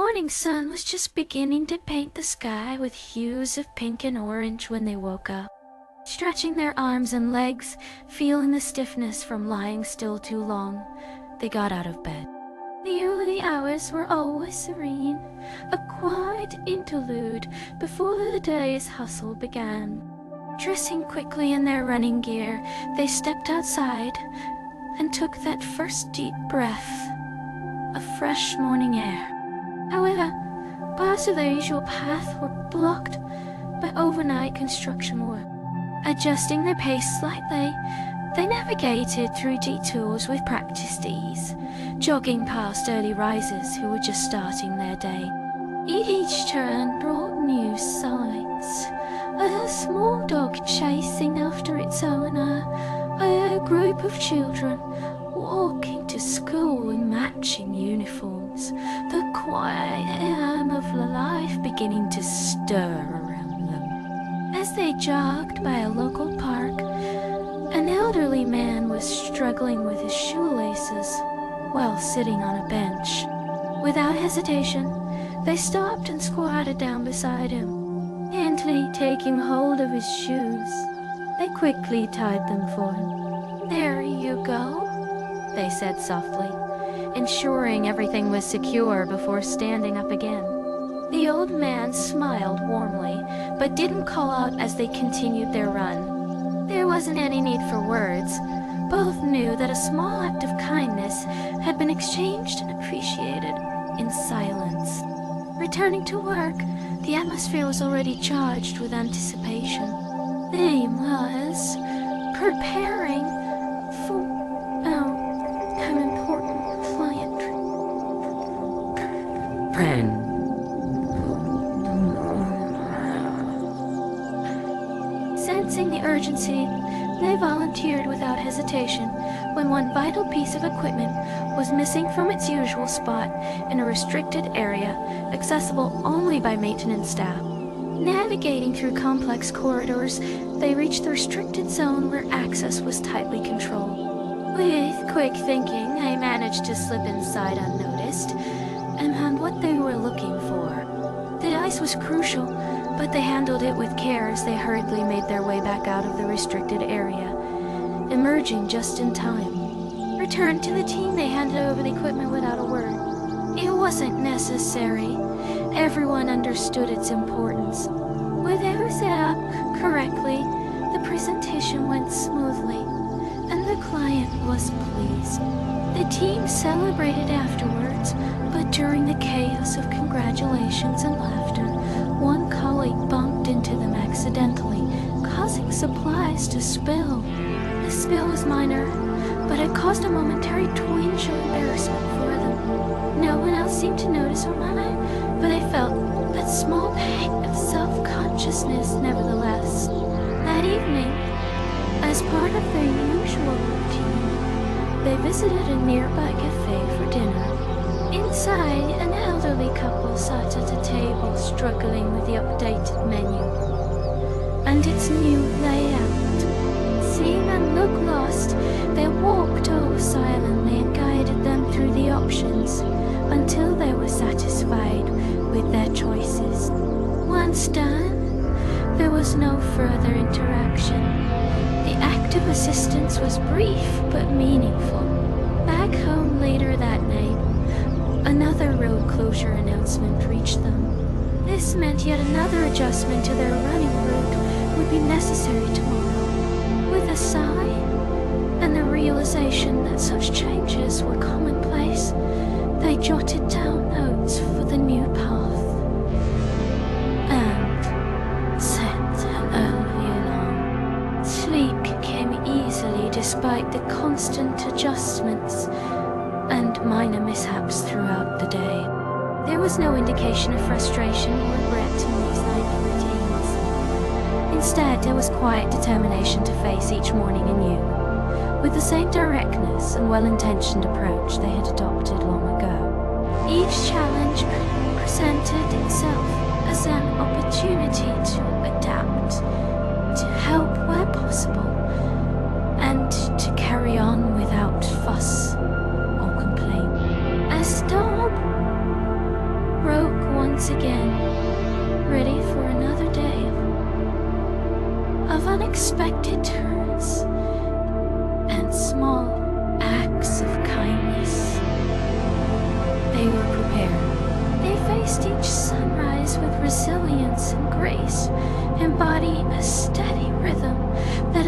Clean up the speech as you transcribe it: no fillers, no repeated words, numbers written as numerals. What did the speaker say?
morning sun was just beginning to paint the sky with hues of pink and orange when they woke up. Stretching their arms and legs, feeling the stiffness from lying still too long, they got out of bed. The early hours were always serene, a quiet interlude before the day's hustle began. Dressing quickly in their running gear, they stepped outside and took that first deep breath of fresh morning air. However, parts of their usual path were blocked by overnight construction work. Adjusting their pace slightly, they navigated through detours with practiced ease, jogging past early risers who were just starting their day. Each turn brought new sights. A small dog chasing after its owner, a group of children walking to school in matching uniforms, the quiet hum of life beginning to stir around them. As they jogged by a local park, an elderly man was struggling with his shoelaces while sitting on a bench. Without hesitation, they stopped and squatted down beside him, gently taking hold of his shoes. They quickly tied them for him. "There you go," they said softly, ensuring everything was secure before standing up again. The old man smiled warmly, but didn't call out as they continued their run. There wasn't any need for words. Both knew that a small act of kindness had been exchanged and appreciated in silence. Returning to work, the atmosphere was already charged with anticipation. They was preparing for an important client. Friend. Sensing the urgency, they volunteered without hesitation when one vital piece of equipment was missing from its usual spot in a restricted area accessible only by maintenance staff. Navigating through complex corridors, they reached the restricted zone where access was tightly controlled. With quick thinking, they managed to slip inside unnoticed and found what they were looking for. The ice was crucial, but they handled it with care as they hurriedly made their way back out of the restricted area, emerging just in time. Returned to the team, they handed over the equipment without a word. It wasn't necessary. Everyone understood its importance. With everything set up correctly, the presentation went smoothly, and the client was pleased. The team celebrated afterwards, but during the chaos of congratulations and laughter, one colleague bumped into them accidentally, causing supplies to spill. The spill was minor, but it caused a momentary twinge of embarrassment for them. No one else seemed to notice or mind, but they felt that small pang of self-consciousness nevertheless. That evening, as part of their usual routine, they visited a nearby cafe for dinner. Inside, an elderly couple sat at a table struggling with the updated menu and its new layout. Seeing them look lost, they walked over silently and guided them through the options until they were satisfied with their choices. Once done, there was no further interaction. The act of assistance was brief but meaningful. Back home later that night, another road closure announcement reached them. This meant yet another adjustment to their running route would be necessary tomorrow. With a sigh and the realization that such changes were commonplace, they jotted down notes for the new path and set an early alarm. Sleep came easily despite the constant adjustments and minor mishaps throughout the day. There was no indication of frustration or regret in these nightly routines. Instead, there was quiet determination to face each morning anew, with the same directness and well-intentioned approach they had adopted long ago. Each challenge presented itself as an opportunity to adapt, to help where possible, and to carry on without fuss or complaint. As dawn once again, ready for another day of unexpected turns and small acts of kindness. They were prepared. They faced each sunrise with resilience and grace, embodying a steady rhythm that